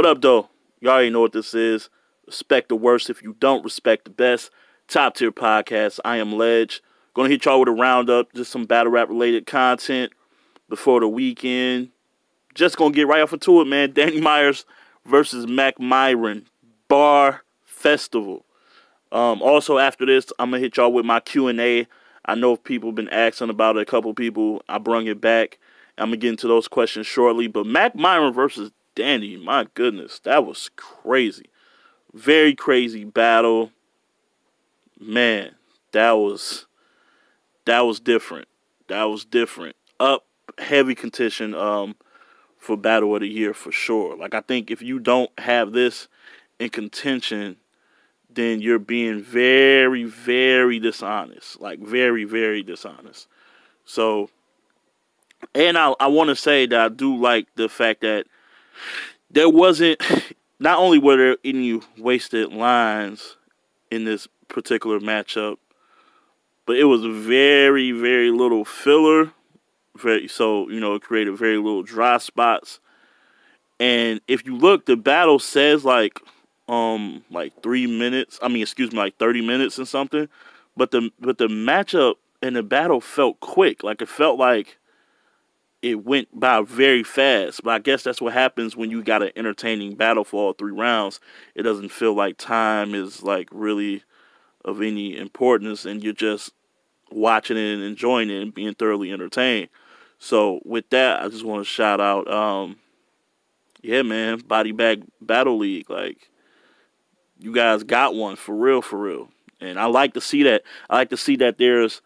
up, though? You already know what this is. Respect the worst if you don't respect the best. Top tier podcast. I am Ledge. Gonna hit y'all with a roundup, just some battle rap related content before the weekend. Just gonna get right off into it, man. Danny Myers versus Myron Bar Festival. Also after this, I'm gonna hit y'all with my Q&A. I know people have been asking about it. A couple people. I brung it back. I'm gonna get into those questions shortly. But Myron versus Danny, my goodness, that was crazy. Very crazy battle. Man, that was different. That was different. Up heavy contention for Battle of the Year for sure. Like, I think if you don't have this in contention, then you're being very, very dishonest. Like, very, very dishonest. So, and I want to say that I do like the fact that there wasn't, not only were there any wasted lines in this particular matchup, but it was very, very little filler. So, it created very little dry spots. And if you look, the battle says like 3 minutes. Like 30 minutes and something. But the matchup and the battle felt quick. Like, it felt like it went by very fast. But I guess that's what happens when you got an entertaining battle for all 3 rounds. It doesn't feel like time is like really of any importance, and you're just watching it and enjoying it and being thoroughly entertained. So with that, I just want to shout out, yeah, man, Body Bag Battle League. Like, you guys got one for real, for real. And I like to see that. I like to see that there's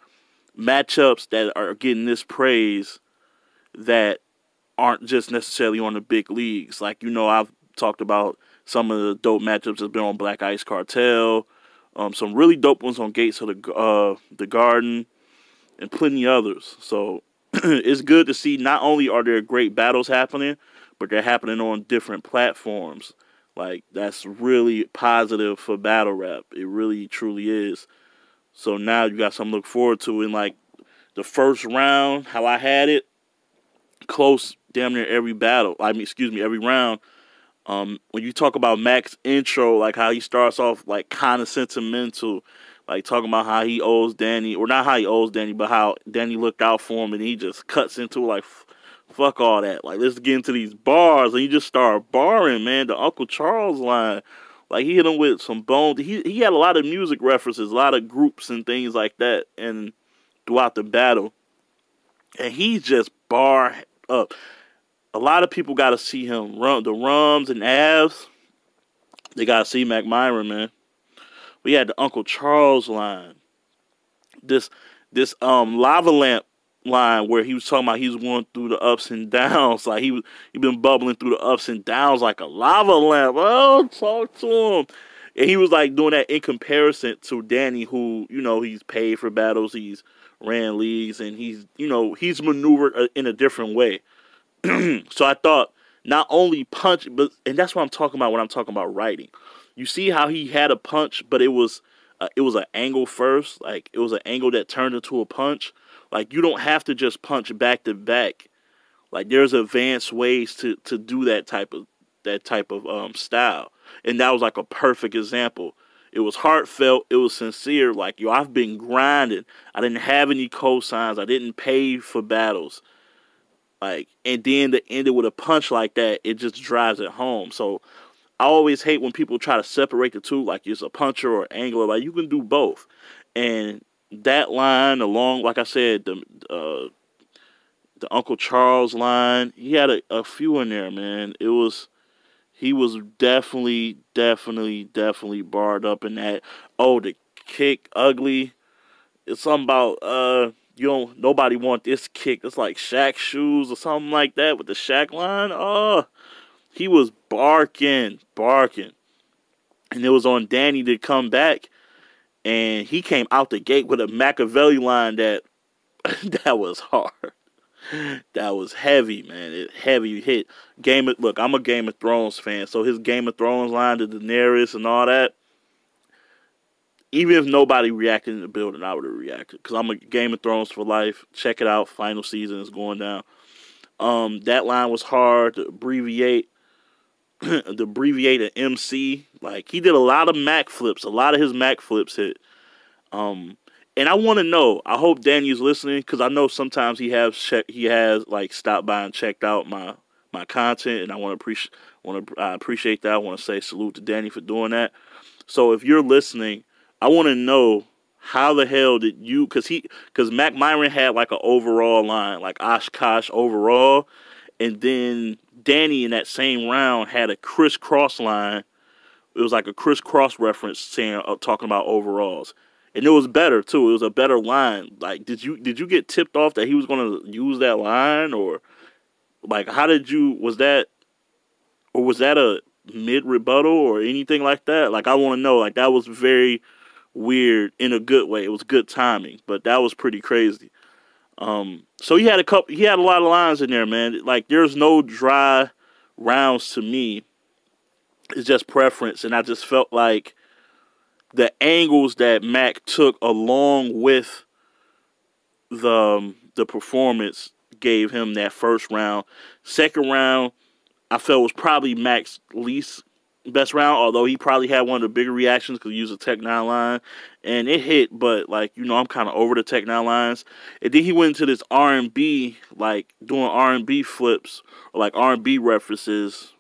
matchups that are getting this praise that aren't just necessarily on the big leagues. Like, I've talked about some of the dope matchups that's been on Black Ice Cartel, some really dope ones on Gates of the Garden, and plenty others. So it's good to see not only are there great battles happening, but they're happening on different platforms. Like, that's really positive for battle rap. It really, truly is. So now you got something to look forward to. In, like, the first round, how I had it, close damn near every battle. Every round. When you talk about Mac's intro, like how he starts off like kind of sentimental, like talking about how he owes Danny, or not how he owes Danny, but how Danny looked out for him, and he just cuts into like, fuck all that. Like, let's get into these bars, and he just started barring, man. The Uncle Charles line, like, he hit him with some bones. He had a lot of music references, a lot of groups and things like that, and throughout the battle, and he just bar up. A lot of people got to see him run the Rums and Avs. They got to see Myron, man. We had the Uncle Charles line. This lava lamp line where he was talking about he was going through the ups and downs. Like, he been bubbling through the ups and downs like a lava lamp. Oh, talk to him. And he was like doing that in comparison to Danny, who, he's paid for battles, he's ran leagues, and he's maneuvered in a different way. So I thought, not only punch, and that's what I'm talking about when I'm talking about writing. You see how he had a punch, but it was an angle first. Like, it was an angle that turned into a punch. Like, you don't have to just punch back to back. Like, there's advanced ways to do that type of style. And that was like a perfect example. It was heartfelt. It was sincere. Like, I've been grinding. I didn't have any cosigns. I didn't pay for battles. Like, and then to end it with a punch like that, it just drives it home. So I always hate when people try to separate the two, like it's a puncher or angler. Like, you can do both. And that line, along, like I said, the Uncle Charles line, he had a few in there, man. He was definitely barred up in that. Oh, the kick, ugly. It's something about nobody want this kick. It's like Shaq shoes or something like that with the Shaq line. Oh, he was barking. And it was on Danny to come back, and he came out the gate with a Machiavelli line that was hard. That was heavy, man. Heavy hit. Look, I'm a Game of Thrones fan, so his Game of Thrones line to Daenerys and all that, even if nobody reacted in the building, I would have reacted. Because I'm a Game of Thrones for life. Check it out. Final season is going down. That line was hard to abbreviate. the abbreviated MC. Like, he did a lot of Mac flips. A lot of his Mac flips hit. And I want to know, I hope Danny's listening, because I know sometimes he has like stopped by and checked out my content, and I appreciate that. I want to say salute to Danny for doing that. So if you're listening, I want to know, how the hell did you, because Myron had like an overall line, like Oshkosh overall, and then Danny in that same round had a crisscross line. It was like a crisscross reference saying, talking about overalls. And it was better too. It was a better line. Like, did you get tipped off that he was going to use that line, or like was that a mid rebuttal or anything like that? Like, I want to know. Like, that was very weird in a good way. It was good timing, but that was pretty crazy. So he had a lot of lines in there, man. Like, there's no dry rounds to me. It's just preference, and I just felt like the angles that Mac took along with the performance gave him that first round. Second round, I felt was probably Mac's least best round, although he probably had one of the bigger reactions because he used a Tech 9 line, and it hit, but, like, I'm kind of over the Tech 9 lines. And then he went into this R&B, like, doing R&B flips, or, like, R&B references,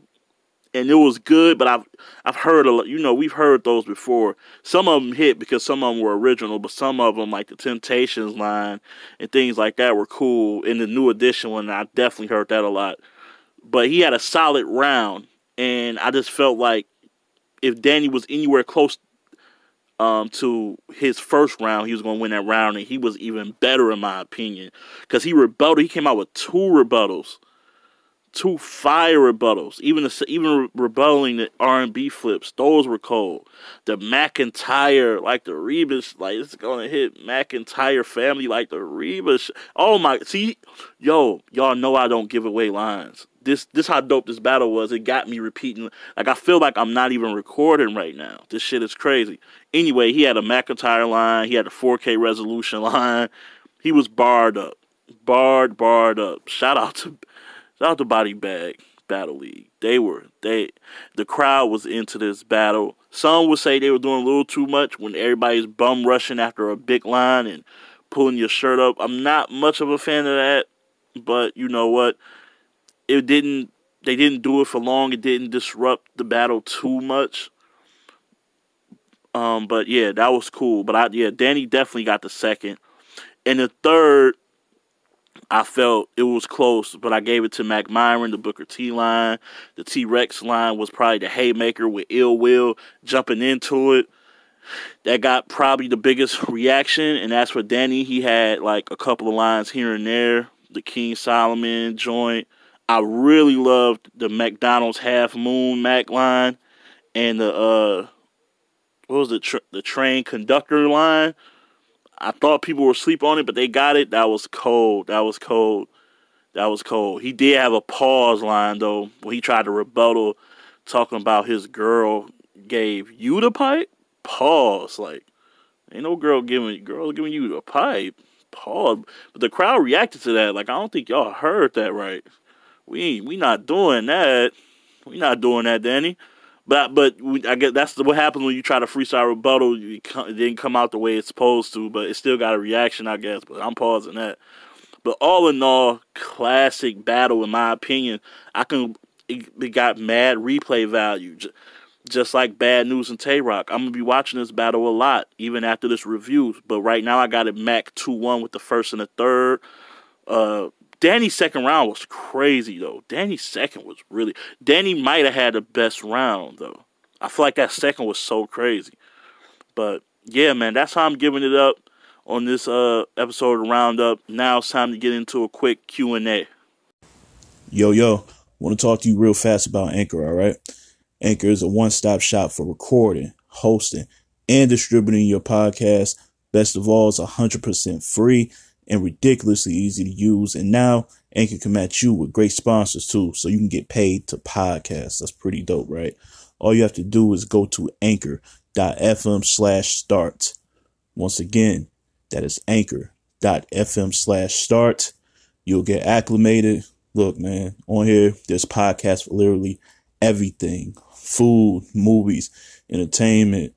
and it was good, but I've heard a lot. We've heard those before. Some of them hit because some of them were original, but some of them, like the Temptations line and things like that, were cool. In the New Edition one, I definitely heard that a lot. But he had a solid round, and I just felt like if Danny was anywhere close to his first round, he was going to win that round, and he was even better in my opinion because he rebutted. He came out with 2 rebuttals. 2 fire rebuttals, even rebutting the R&B flips, those were cold. The McIntyre, like the Rebus, like, it's gonna hit McIntyre family like the Rebus. Oh my, see, y'all know I don't give away lines. This how dope this battle was. It got me repeating. Like, I feel like I'm not even recording right now. This shit is crazy. Anyway, he had a McIntyre line. He had a 4K resolution line. He was barred up. Barred up. Shout out to Body Bag Battle League. The crowd was into this battle. Some would say they were doing a little too much when everybody's bum rushing after a big line and pulling your shirt up. I'm not much of a fan of that, but you know what? They didn't do it for long. It didn't disrupt the battle too much. But yeah, that was cool. But Danny definitely got the second. And the third, I felt it was close, but I gave it to Myron, the Booker T line. The T-Rex line was probably the haymaker with Ill Will jumping into it. That got probably the biggest reaction, and that's for Danny. He had like a couple of lines here and there. The King Solomon joint. I really loved the McDonald's Half Moon Mac line, and the the train conductor line. I thought people were asleep on it, but they got it. That was cold. He did have a pause line, though, when he tried to rebuttal, talking about his girl gave you the pipe. Pause. Like, ain't no girl giving you the pipe. Pause. But the crowd reacted to that. Like, I don't think y'all heard that right. We not doing that. We not doing that, Danny. But I guess that's what happens when you try to freestyle rebuttal. It didn't come out the way it's supposed to, but it still got a reaction, I guess. But I'm pausing that. But all in all, classic battle, in my opinion. It got mad replay value, just like Bad News and Tay-Rock. I'm going to be watching this battle a lot, even after this review. But right now, I got it Mac 2-1 with the first and the third. Danny's second round was crazy, though. Danny might have had the best round, though. I feel like that second was so crazy. But, yeah, man, that's how I'm giving it up on this episode of Roundup. Now it's time to get into a quick Q&A. Yo, want to talk to you real fast about Anchor, all right? Anchor is a one-stop shop for recording, hosting, and distributing your podcast. Best of all, it's 100% free and ridiculously easy to use. And now Anchor can match you with great sponsors too, so you can get paid to podcast. That's pretty dope, right? All you have to do is go to anchor.fm/start. Once again, that is anchor.fm/start. You'll get acclimated. Look, man, on here, there's podcasts for literally everything: food, movies, entertainment,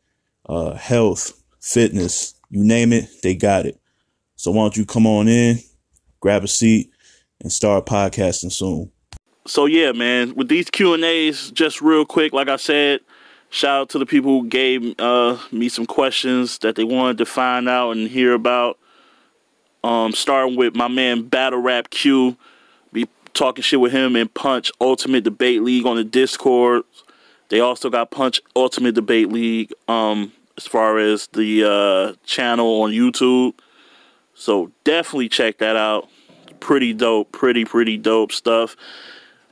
health, fitness, you name it, they got it. So why don't you come on in, grab a seat, and start podcasting soon. So yeah, man, with these Q&As, just real quick, like I said, shout out to the people who gave me some questions that they wanted to find out and hear about. Starting with my man Battle Rap Q, be talking shit with him in Punch Ultimate Debate League on the Discord. They also got Punch Ultimate Debate League as far as the channel on YouTube. So definitely check that out. Pretty dope, pretty dope stuff.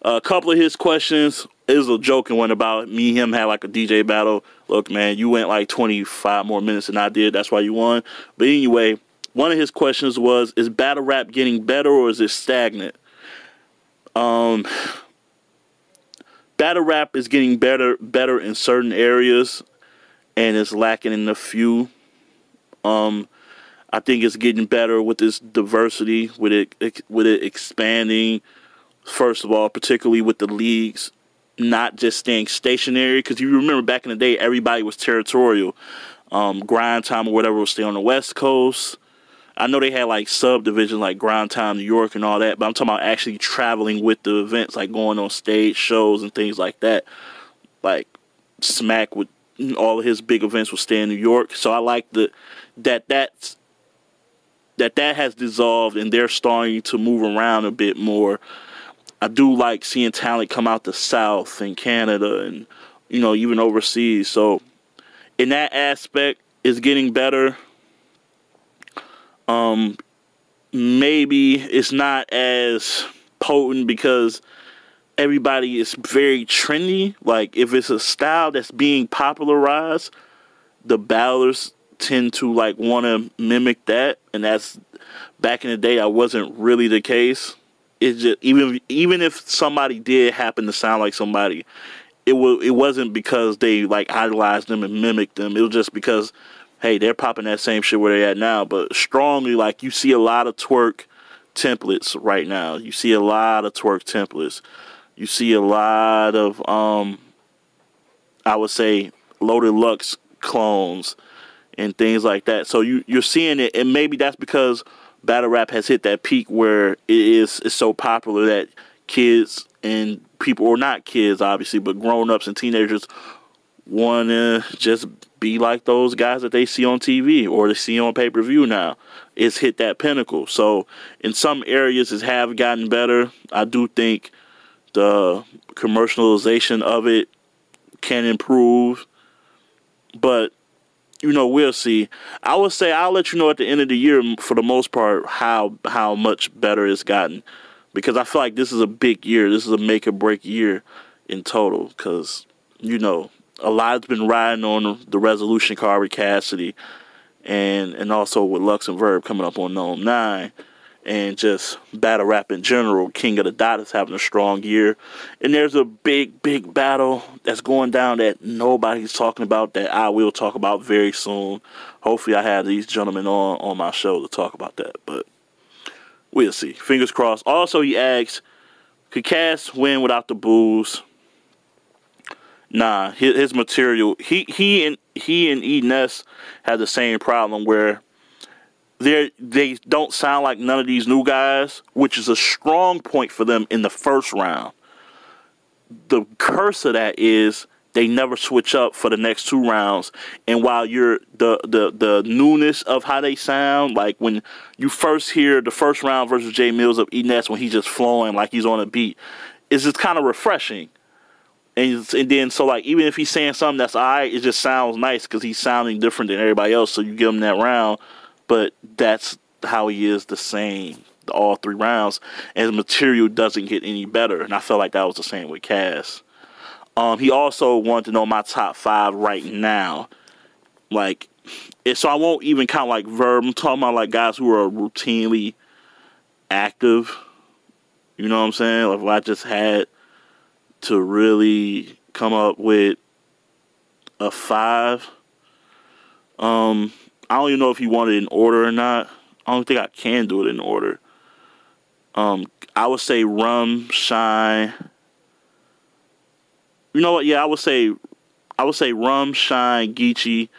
A couple of his questions is a joking one about me and him had like a DJ battle. Look, man, you went like 25 more minutes than I did. That's why you won. But anyway, one of his questions was, is battle rap getting better or is it stagnant? Battle rap is getting better in certain areas and it's lacking in a few. I think it's getting better with this diversity, with it expanding. First of all, particularly with the leagues, not just staying stationary. Because you remember back in the day, everybody was territorial. Grind Time or whatever was stay on the West Coast. I know they had like subdivisions like Grind Time, New York, and all that. But I'm talking about actually traveling with the events, like going on stage shows and things like that. Like Smack with all of his big events will stay in New York. So I like that has dissolved and they're starting to move around a bit more. I do like seeing talent come out the South and Canada and, even overseas. So in that aspect, it's getting better. Maybe it's not as potent because everybody is very trendy. Like if it's a style that's being popularized, the battlers tend to like want to mimic that. And that's back in the day, that wasn't really the case. It's just even if somebody did happen to sound like somebody, it wasn't because they like idolized them and mimicked them. It was just because, hey, they're popping that same shit where they're at now. But strongly, like you see a lot of twerk templates right now. You see a lot of twerk templates. You see a lot of I would say Loaded Lux clones and things like that. So you're seeing it, and maybe that's because battle rap has hit that peak where it's so popular that kids and people, or not kids obviously, but grown-ups and teenagers want to just be like those guys that they see on TV or they see on pay-per-view now. It's hit that pinnacle. So in some areas it have gotten better. I do think the commercialization of it can improve, but we'll see. I would say I'll let you know at the end of the year, for the most part, how much better it's gotten. Because I feel like this is a big year. This is a make or break year in total. Because, a lot has been riding on the resolution card with Cassidy. And also with Lux and Verb coming up on Gnome 9. And just battle rap in general. King of the Dot is having a strong year. And there's a big battle that's going down that nobody's talking about that I will talk about very soon. Hopefully I have these gentlemen on my show to talk about that. But we'll see. Fingers crossed. Also, he asks, could Cass win without the booze? Nah, his material. He and E Ness have the same problem where they don't sound like none of these new guys, which is a strong point for them in the first round. The curse of that is they never switch up for the next two rounds. And while you're the newness of how they sound, like when you first hear the first round versus Jay Mills of E-Ness when he's just flowing like he's on a beat, it's just kind of refreshing. And then, so like, even if he's saying something that's all right, it just sounds nice because he's sounding different than everybody else. So you give him that round. But that's how he is the same all three rounds. And his material doesn't get any better. And I felt like that was the same with Cass. He also wanted to know my top 5 right now. Like, so I won't even count like Verb. I'm talking about like guys who are routinely active. You know what I'm saying? Like if I just had to really come up with a 5. I don't even know if he wanted it in order or not. I don't think I can do it in order. I would say Rum, Shine, You know what? Yeah, I would say Rum, Shine, Geechee,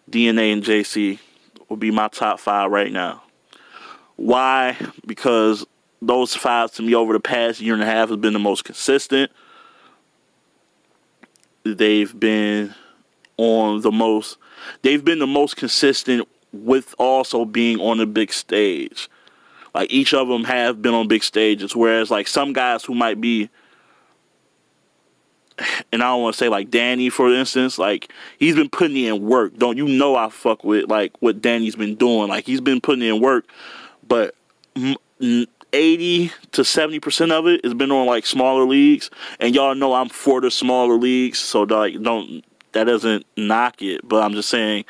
DNA, and JC would be my top 5 right now. Why? Because those 5 to me over the past year and a half have been the most consistent. They've been the most consistent with also being on the big stage. Like, each of them have been on big stages, whereas like some guys who might be, and I don't want to say like Danny, for instance, like he's been putting in work. Don't you know I fuck with like what Danny's been doing? Like, he's been putting in work, but 80 to 70% of it has been on like smaller leagues, and y'all know I'm for the smaller leagues, so like that doesn't knock it, but I'm just saying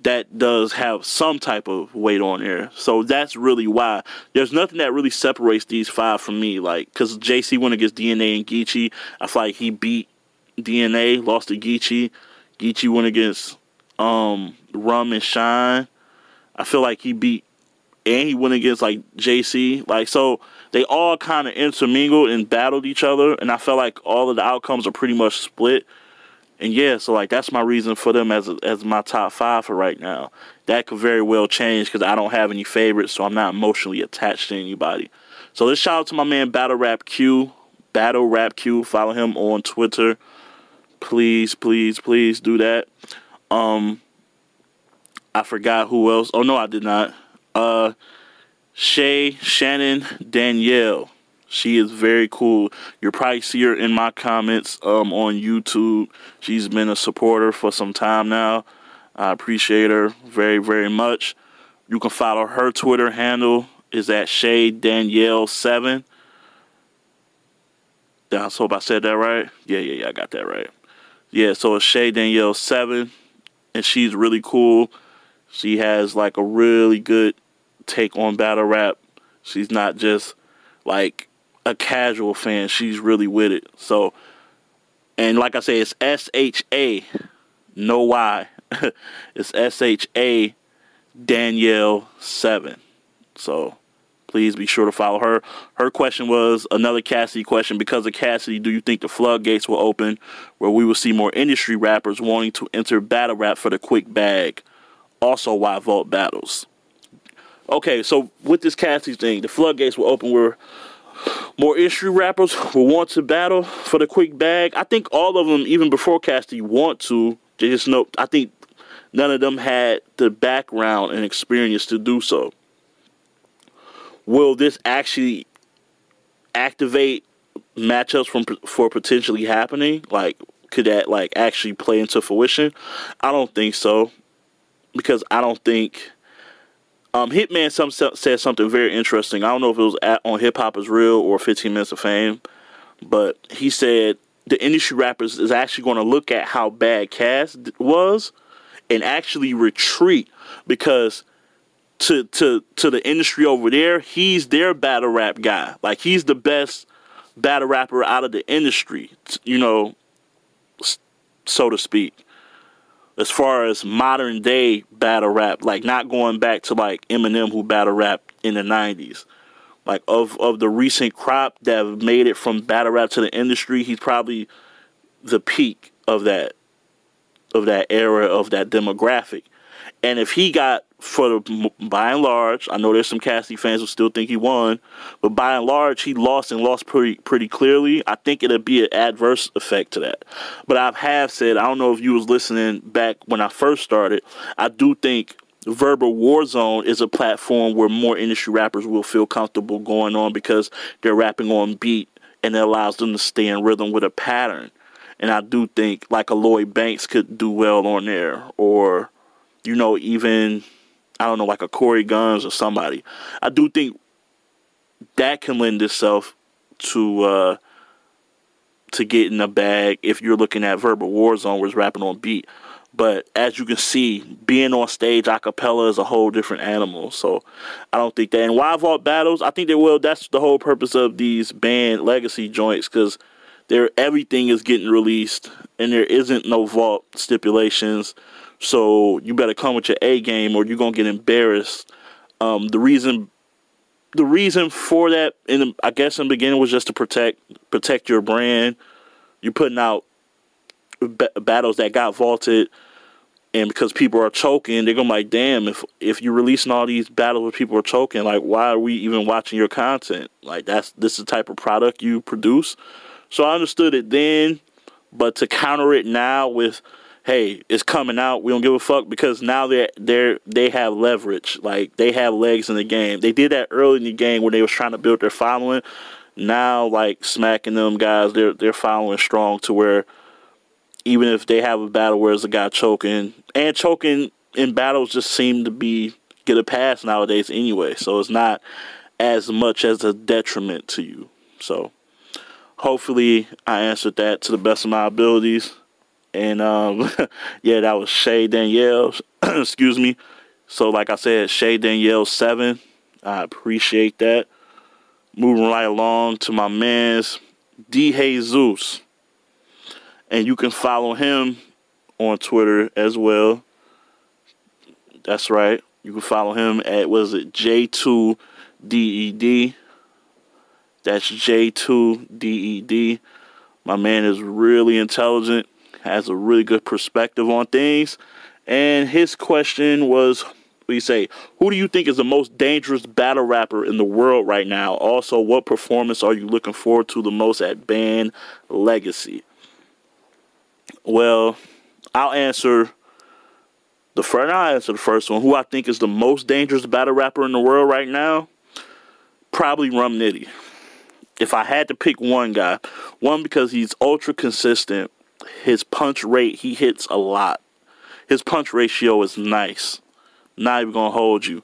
that does have some type of weight on there. So that's really why. There's nothing that really separates these 5 from me. Like, because JC went against DNA and Geechee. I feel like he beat DNA, lost to Geechee. Geechee went against Rum and Shine. I feel like he beat, and he went against like JC. Like, so they all kind of intermingled and battled each other. And I felt like all of the outcomes are pretty much split. And yeah, so like that's my reason for them as my top 5 for right now. That could very well change because I don't have any favorites, so I'm not emotionally attached to anybody. So let's shout out to my man Battle Rap Q. Follow him on Twitter. Please, please, please do that. I forgot who else. Oh no, I did not. Shay, Shannon, Danielle. She is very cool. You'll probably see her in my comments on YouTube. She's been a supporter for some time now. I appreciate her very, very much. You can follow her Twitter handle is at Shay Danielle 7. I hope I said that right. Yeah, I got that right. Yeah, so it's Shay Danielle 7, and she's really cool. She has like a really good take on battle rap. She's not just like a casual fan. She's really with it. So, and like I say, it's SHA, no Y. It's SHA Danielle 7. So please be sure to follow her. Her question was another Cassidy question. Because of Cassidy, do you think the floodgates will open where we will see more industry rappers wanting to enter battle rap for the quick bag? Also, why vault battles? Okay, so with this Cassidy thing, the floodgates will open where more industry rappers will want to battle for the quick bag. I think all of them, even before Cassidy, want to. They just know. I think none of them had the background and experience to do so. Will this actually activate matchups for potentially happening? Like, could that like actually play into fruition? I don't think so, because I don't think. Hitman said something very interesting. I don't know if it was on Hip Hop Is Real or 15 Minutes of Fame, but he said the industry rappers is actually going to look at how bad Cass was and actually retreat, because to the industry over there, he's their battle rap guy. Like, he's the best battle rapper out of the industry, you know, so to speak. As far as modern day battle rap, like not going back to like Eminem, who battle rap in the 90s. Like of the recent crop that have made it from battle rap to the industry, he's probably the peak of that era, of that demographic. And if he got, by and large, I know there's some Cassidy fans who still think he won, but by and large, he lost pretty clearly. I think it'll be an adverse effect to that. But I have said, I don't know if you was listening back when I first started, I do think Verbal Warzone is a platform where more industry rappers will feel comfortable going on, because they're rapping on beat, and it allows them to stay in rhythm with a pattern. And I do think like a Lloyd Banks could do well on there, or, you know, even, I don't know, like a Corey Guns or somebody. I do think that can lend itself to getting a bag if you're looking at Verbal Warzone, where it's rapping on beat. But as you can see, being on stage a cappella is a whole different animal. So I don't think that. And why vault battles? I think they will. That's the whole purpose of these band legacy joints, because everything is getting released and there isn't no vault stipulations. So you better come with your A game or you're gonna get embarrassed. The reason for that, I guess in the beginning, was just to protect your brand, you're putting out battles that got vaulted, and because people are choking, they're gonna be like, damn, if you're releasing all these battles where people are choking, like, why are we even watching your content? Like, this is the type of product you produce. So I understood it then, but to counter it now with, hey, it's coming out, we don't give a fuck, because now they have leverage, like, they have legs in the game. They did that early in the game when they was trying to build their following. Now, like, smacking them guys, they're following strong to where even if they have a battle where there's a guy choking, and choking in battles just seem to get a pass nowadays anyway, so it's not as much as a detriment to you. So hopefully I answered that to the best of my abilities. And yeah, that was Shay Danielle. Excuse me. So like I said, Shay Danielle 7. I appreciate that. Moving right along to my man's D Jesus. And you can follow him on Twitter as well. That's right. You can follow him at, J2DED. That's J2DED. My man is really intelligent, has a really good perspective on things. And his question was, what do you say? Who do you think is the most dangerous battle rapper in the world right now? Also, what performance are you looking forward to the most at Band Legacy? Well, I'll answer the first one. Who I think is the most dangerous battle rapper in the world right now? Probably Rum Nitty. If I had to pick one guy, one, because he's ultra consistent. His punch rate, he hits a lot. His punch ratio is nice. Not even gonna hold you.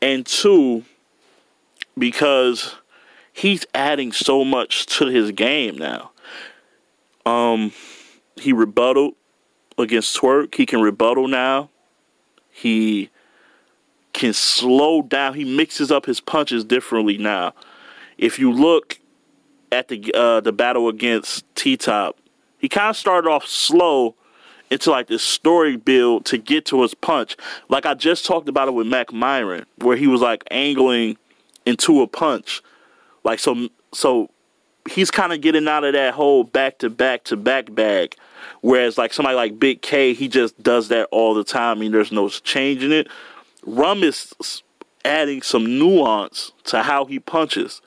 And two, because he's adding so much to his game now. He rebutted against Twerk. He can rebuttal now. He can slow down. He mixes up his punches differently now. If you look at the battle against T-Top, he kind of started off slow into like this story build to get to his punch. Like I just talked about it with Myron, where he was like angling into a punch. Like so he's kind of getting out of that whole back-to-back-to-back bag. Whereas like somebody like Big K, he just does that all the time. I mean, there's no change in it. Rum is adding some nuance to how he punches.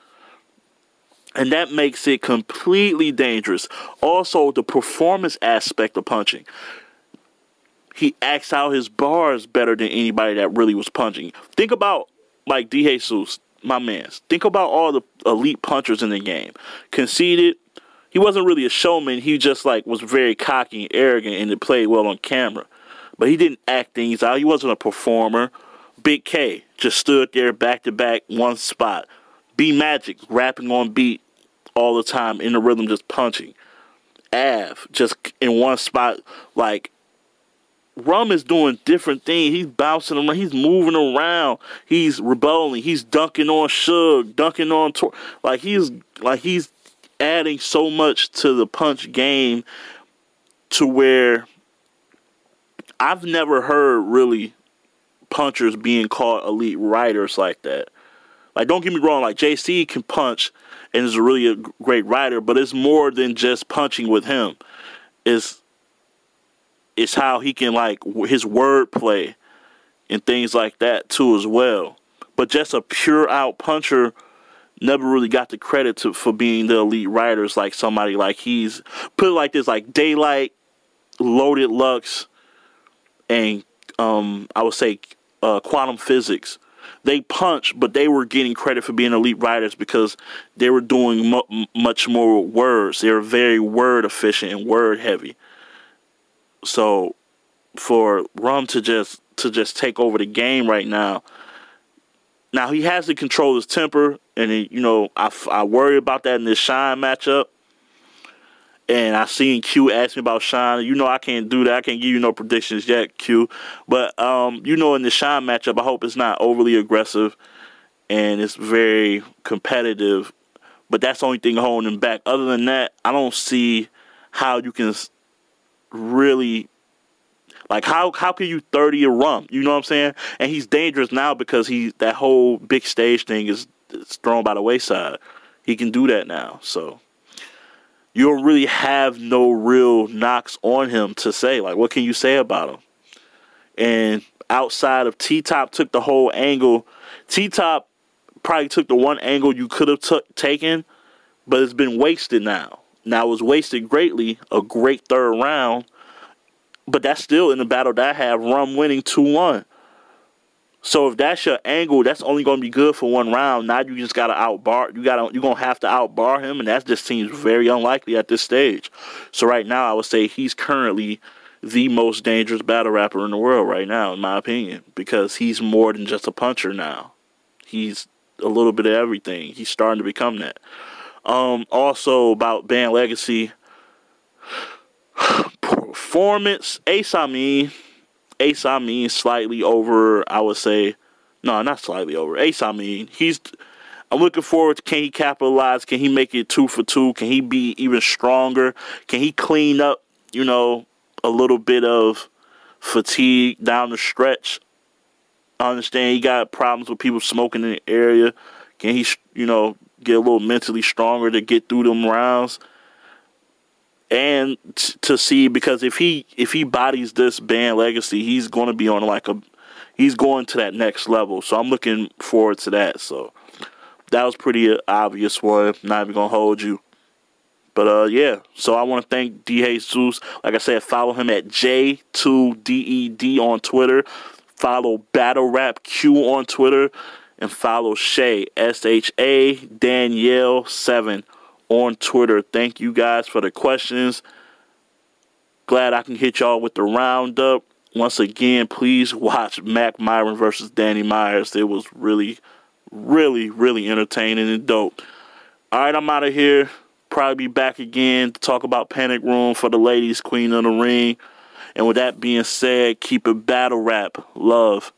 And that makes it completely dangerous. Also, the performance aspect of punching. He acts out his bars better than anybody that really was punching. Think about like D Jesus, my man. Think about all the elite punchers in the game. Conceded. He wasn't really a showman. He just like was very cocky and arrogant, and it played well on camera. But he didn't act things out. He wasn't a performer. Big K just stood there back to back, one spot. B Magic rapping on beat all the time in the rhythm, just punching. Av just in one spot. Like Rum is doing different things. He's bouncing around. He's moving around. He's rebelling. He's dunking on Suge, dunking on he's adding so much to the punch game to where I've never heard really punchers being called elite writers like that. Like, don't get me wrong, like JC can punch and is really a great writer, but it's more than just punching with him. It's how he can, like, his wordplay and things like that too as well. But just a pure out puncher never really got the credit for being the elite writers like somebody like he's put it like this, like Daylight, Loaded Lux, and I would say Quantum Physics. They punch, but they were getting credit for being elite writers because they were doing much more words. They were very word efficient and word heavy. So for Rum to just take over the game right now. Now he has to control his temper, and I worry about that in this Shine matchup. And I seen Q ask me about Shine. I can't do that. I can't give you no predictions yet, Q. But in the Shine matchup, I hope it's not overly aggressive and it's very competitive. But that's the only thing holding him back. Other than that, I don't see how you can really. Like, how can you 30 a Rum? You know what I'm saying? And he's dangerous now because that whole big stage thing is thrown by the wayside. He can do that now. So you don't really have no real knocks on him to say. Like, what can you say about him? And outside of T-Top took the whole angle, T-Top probably took the one angle you could have taken, but it's been wasted now. Now, it was wasted greatly, a great third round, but that's still in the battle that I have Rum winning 2-1. So if that's your angle, that's only going to be good for one round. Now you just got to outbar. You're going to have to outbar him, and that just seems very unlikely at this stage. So right now, I would say he's currently the most dangerous battle rapper in the world right now, in my opinion, because he's more than just a puncher now. He's a little bit of everything. He's starting to become that. Also about Band Legacy performance, Ace Amin slightly over, I would say. No, not slightly over. Ace Amin, I'm looking forward to, can he capitalize? Can he make it 2 for 2? Can he be even stronger? Can he clean up, a little bit of fatigue down the stretch? I understand he got problems with people smoking in the area. Can he, get a little mentally stronger to get through them rounds? And to see, because if he bodies this Band Legacy, he's going to be on he's going to that next level. So I'm looking forward to that. So that was pretty obvious one. Not even going to hold you. But yeah, so I want to thank DJesus. Like I said, follow him at J2DED on Twitter. Follow Battle Rap Q on Twitter. And follow Shay, SHA Danielle 7 on Twitter. Thank you guys for the questions. Glad I can hit y'all with the roundup. Once again, please watch Mac Myron versus Danny Myers. It was really, really, really entertaining and dope. All right, I'm out of here. Probably be back again to talk about Panic Room for the ladies, Queen of the Ring. And with that being said, keep it battle rap. Love.